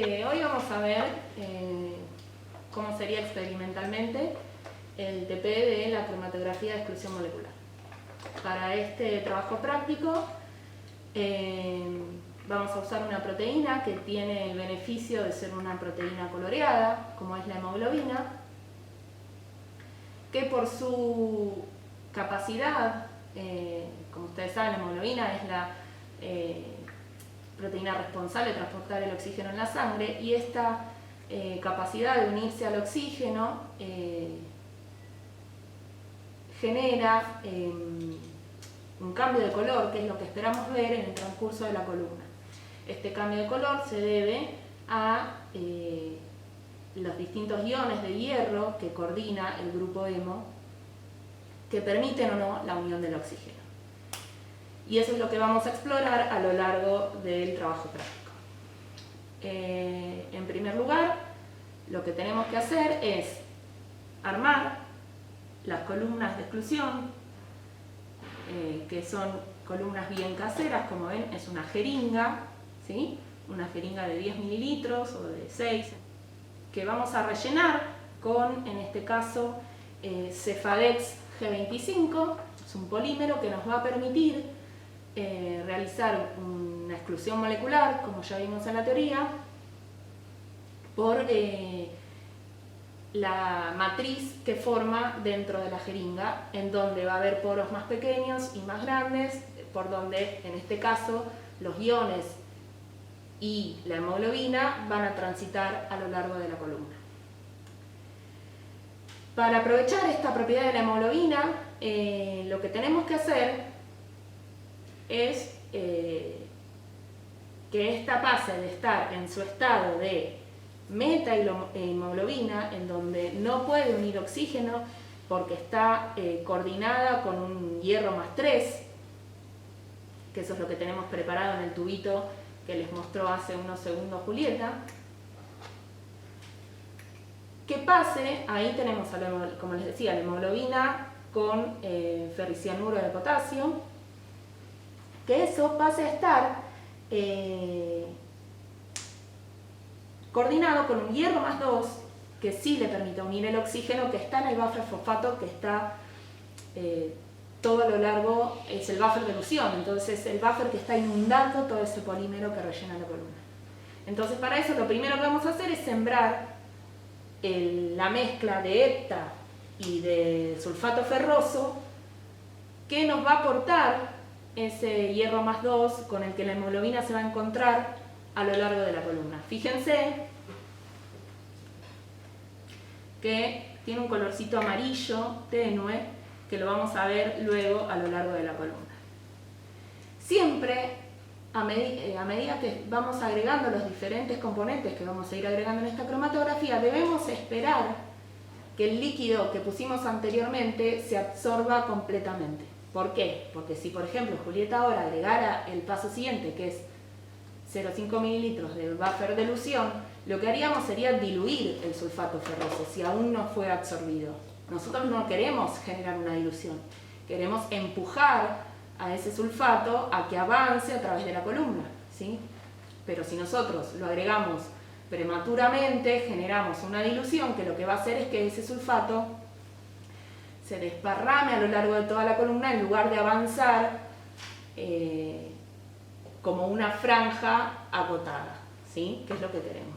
Hoy vamos a ver cómo sería experimentalmente el TP de la cromatografía de exclusión molecular. Para este trabajo práctico vamos a usar una proteína que tiene el beneficio de ser una proteína coloreada, como es la hemoglobina, que por su capacidad, como ustedes saben, la hemoglobina es la proteína responsable de transportar el oxígeno en la sangre, y esta capacidad de unirse al oxígeno genera un cambio de color, que es lo que esperamos ver en el transcurso de la columna. Este cambio de color se debe a los distintos iones de hierro que coordina el grupo hemo, que permiten o no la unión del oxígeno. Y eso es lo que vamos a explorar a lo largo del trabajo práctico. En primer lugar, lo que tenemos que hacer es armar las columnas de exclusión, que son columnas bien caseras. Como ven, es una jeringa, ¿sí? Una jeringa de 10 mililitros o de 6, que vamos a rellenar con, en este caso, Cefadex G25. Es un polímero que nos va a permitir realizar una exclusión molecular, como ya vimos en la teoría, por la matriz que forma dentro de la jeringa, en donde va a haber poros más pequeños y más grandes, por donde, en este caso, los iones y la hemoglobina van a transitar a lo largo de la columna. Para aprovechar esta propiedad de la hemoglobina, lo que tenemos que hacer es que esta pase de estar en su estado de metahemoglobina, en donde no puede unir oxígeno porque está coordinada con un hierro más 3, que eso es lo que tenemos preparado en el tubito que les mostró hace unos segundos Julieta. Que pase, ahí tenemos, como les decía, la hemoglobina con ferricianuro de potasio, que eso pase a estar coordinado con un hierro más 2, que sí le permite unir el oxígeno, que está en el buffer fosfato, que está todo a lo largo, es el buffer de elusión. Entonces el buffer que está inundando todo ese polímero que rellena la columna. Entonces, para eso lo primero que vamos a hacer es sembrar la mezcla de hepta y de sulfato ferroso, que nos va a aportar ese hierro más 2 con el que la hemoglobina se va a encontrar a lo largo de la columna. Fíjense que tiene un colorcito amarillo tenue, que lo vamos a ver luego a lo largo de la columna. Siempre, a medida que vamos agregando los diferentes componentes que vamos a ir agregando en esta cromatografía, debemos esperar que el líquido que pusimos anteriormente se absorba completamente. ¿Por qué? Porque si, por ejemplo, Julieta ahora agregara el paso siguiente, que es 0,5 mililitros de buffer de elusión, lo que haríamos sería diluir el sulfato ferroso si aún no fue absorbido. Nosotros no queremos generar una dilución, queremos empujar a ese sulfato a que avance a través de la columna, ¿sí? Pero si nosotros lo agregamos prematuramente, generamos una dilución que lo que va a hacer es que ese sulfato se desparrame a lo largo de toda la columna en lugar de avanzar como una franja acotada, ¿sí? Que es lo que queremos.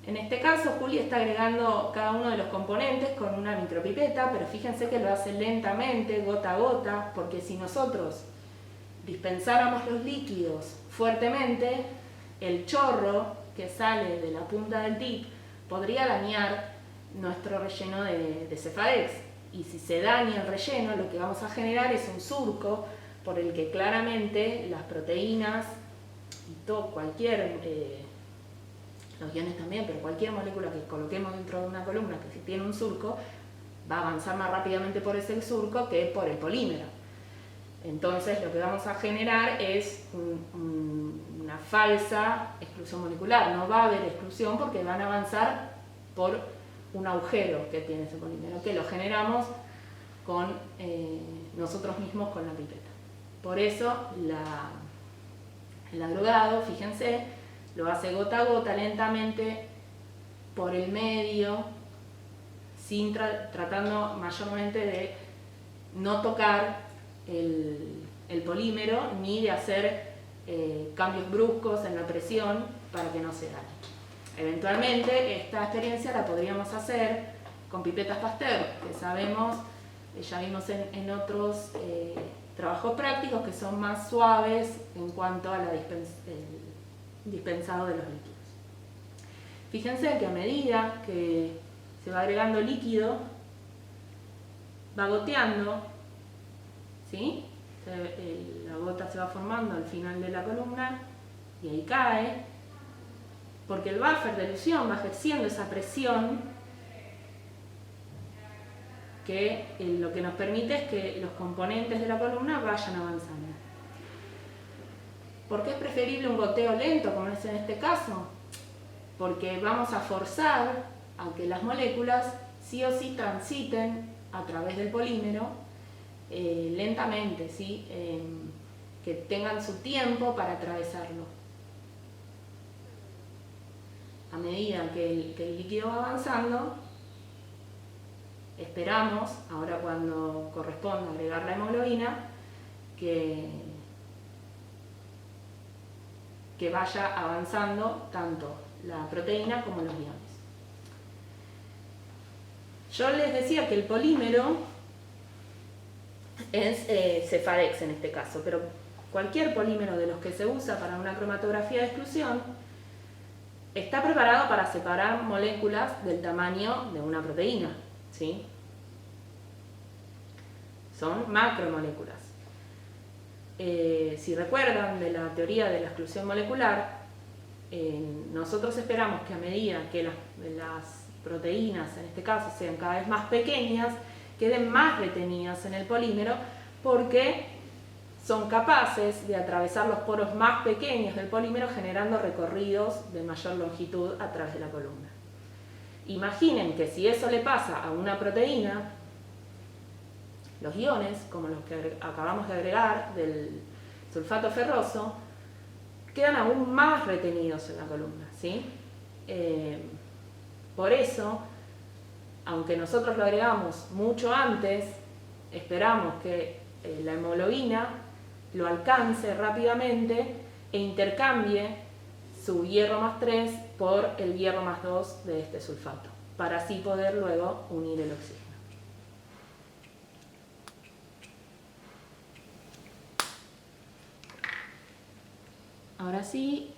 En este caso, Juli está agregando cada uno de los componentes con una micropipeta, pero fíjense que lo hace lentamente, gota a gota, porque si nosotros dispensáramos los líquidos fuertemente, el chorro que sale de la punta del tip podría dañar nuestro relleno de Cefadex. Y si se daña el relleno, lo que vamos a generar es un surco por el que claramente las proteínas y los iones también, pero cualquier molécula que coloquemos dentro de una columna que si tiene un surco, va a avanzar más rápidamente por ese surco que por el polímero. Entonces lo que vamos a generar es una falsa exclusión molecular. No va a haber exclusión porque van a avanzar por un agujero que tiene ese polímero, que lo generamos con nosotros mismos con la pipeta. Por eso el agrogado, fíjense, lo hace gota a gota, lentamente, por el medio, tratando mayormente de no tocar el polímero ni de hacer cambios bruscos en la presión para que no se dañe. Eventualmente esta experiencia la podríamos hacer con pipetas Pasteur, que sabemos, ya vimos en otros trabajos prácticos, que son más suaves en cuanto a el dispensado de los líquidos. Fíjense que a medida que se va agregando líquido, va goteando, ¿sí? La gota se va formando al final de la columna y ahí cae, porque el buffer de elusión va ejerciendo esa presión que lo que nos permite es que los componentes de la columna vayan avanzando. ¿Por qué es preferible un goteo lento, como es en este caso? Porque vamos a forzar a que las moléculas sí o sí transiten a través del polímero lentamente, ¿sí? Que tengan su tiempo para atravesarlo. A medida que el líquido va avanzando, esperamos, ahora cuando corresponda agregar la hemoglobina, que vaya avanzando tanto la proteína como los iones. Yo les decía que el polímero es Cefadex en este caso, pero cualquier polímero de los que se usa para una cromatografía de exclusión está preparado para separar moléculas del tamaño de una proteína, ¿sí? Son macromoléculas. Si recuerdan de la teoría de la exclusión molecular, nosotros esperamos que a medida que las proteínas, en este caso, sean cada vez más pequeñas, queden más retenidas en el polímero, porque son capaces de atravesar los poros más pequeños del polímero, generando recorridos de mayor longitud a través de la columna. Imaginen que si eso le pasa a una proteína, los iones, como los que acabamos de agregar del sulfato ferroso, quedan aún más retenidos en la columna, ¿sí? Por eso, aunque nosotros lo agregamos mucho antes, esperamos que la hemoglobina lo alcance rápidamente e intercambie su hierro más 3 por el hierro más 2 de este sulfato, para así poder luego unir el oxígeno. Ahora sí,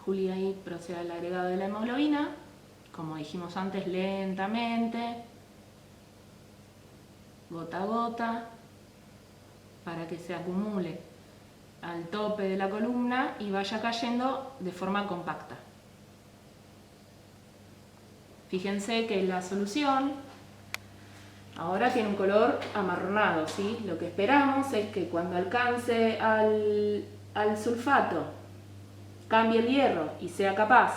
Julia ahí procede al agregado de la hemoglobina, como dijimos antes, lentamente, gota a gota, para que se acumule al tope de la columna y vaya cayendo de forma compacta. Fíjense que la solución ahora tiene un color amarronado, ¿sí? Lo que esperamos es que cuando alcance al sulfato cambie el hierro y sea capaz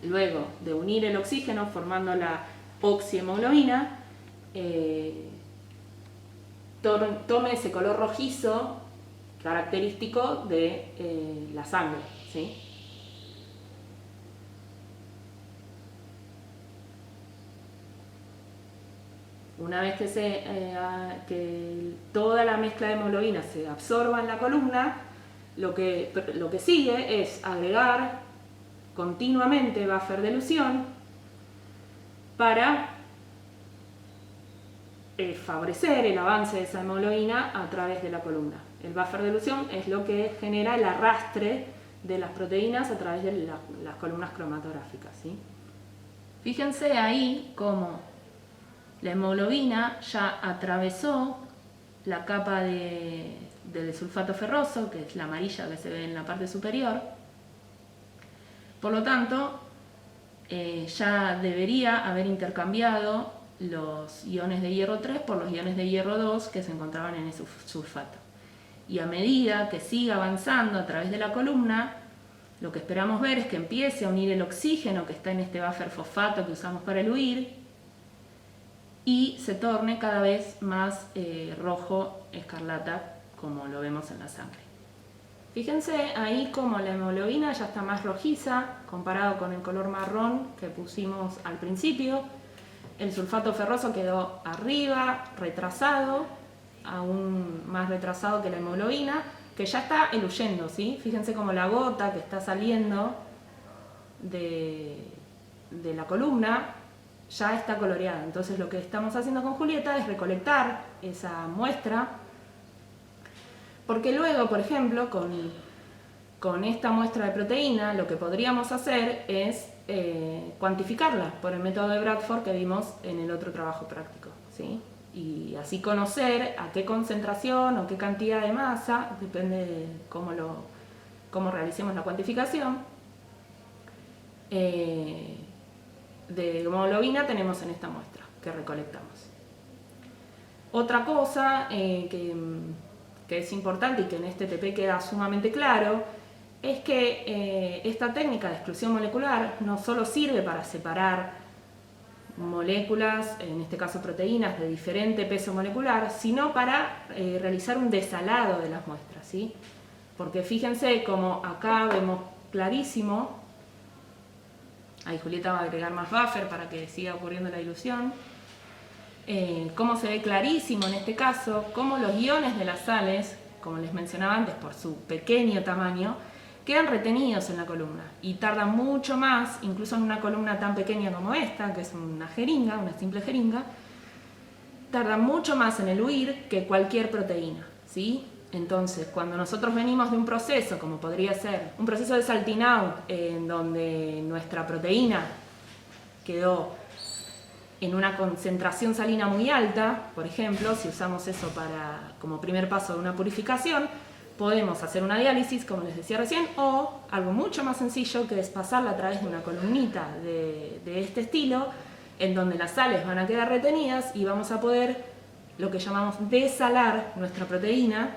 luego de unir el oxígeno formando la oxihemoglobina, tome ese color rojizo característico de la sangre, ¿sí? Una vez que toda la mezcla de hemoglobina se absorba en la columna, lo que sigue es agregar continuamente buffer de elusión para favorecer el avance de esa hemoglobina a través de la columna. El buffer de elusión es lo que genera el arrastre de las proteínas a través de las columnas cromatográficas, ¿sí? Fíjense ahí cómo la hemoglobina ya atravesó la capa del sulfato ferroso, que es la amarilla que se ve en la parte superior. Por lo tanto, ya debería haber intercambiado los iones de hierro 3 por los iones de hierro 2 que se encontraban en ese sulfato. Y a medida que siga avanzando a través de la columna, lo que esperamos ver es que empiece a unir el oxígeno que está en este buffer fosfato que usamos para eluir y se torne cada vez más rojo escarlata, como lo vemos en la sangre. Fíjense ahí como la hemoglobina ya está más rojiza comparado con el color marrón que pusimos al principio. El sulfato ferroso quedó arriba, retrasado, aún más retrasado que la hemoglobina, que ya está eluyendo, ¿sí? Fíjense como la gota que está saliendo de la columna ya está coloreada. Entonces lo que estamos haciendo con Julieta es recolectar esa muestra, porque luego, por ejemplo, con esta muestra de proteína, lo que podríamos hacer es cuantificarla por el método de Bradford que vimos en el otro trabajo práctico, ¿sí? Y así conocer a qué concentración o qué cantidad de masa, depende de cómo realicemos la cuantificación, de hemoglobina tenemos en esta muestra que recolectamos. Otra cosa que es importante y que en este TP queda sumamente claro es que esta técnica de exclusión molecular no solo sirve para separar moléculas, en este caso proteínas, de diferente peso molecular, sino para realizar un desalado de las muestras, ¿sí? Porque fíjense como acá vemos clarísimo, ahí Julieta va a agregar más buffer para que siga ocurriendo la dilución, cómo se ve clarísimo en este caso, cómo los iones de las sales, como les mencionaba antes, por su pequeño tamaño, quedan retenidos en la columna y tardan mucho más, incluso en una columna tan pequeña como esta, que es una jeringa, una simple jeringa, tardan mucho más en eluir que cualquier proteína, ¿sí? Entonces, cuando nosotros venimos de un proceso, como podría ser un proceso de salting out, en donde nuestra proteína quedó en una concentración salina muy alta, por ejemplo, si usamos eso como primer paso de una purificación, podemos hacer una diálisis, como les decía recién, o algo mucho más sencillo, que es pasarla a través de una columnita de este estilo, en donde las sales van a quedar retenidas y vamos a poder, lo que llamamos desalar nuestra proteína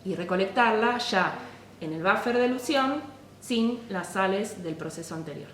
y recolectarla ya en el buffer de elución sin las sales del proceso anterior.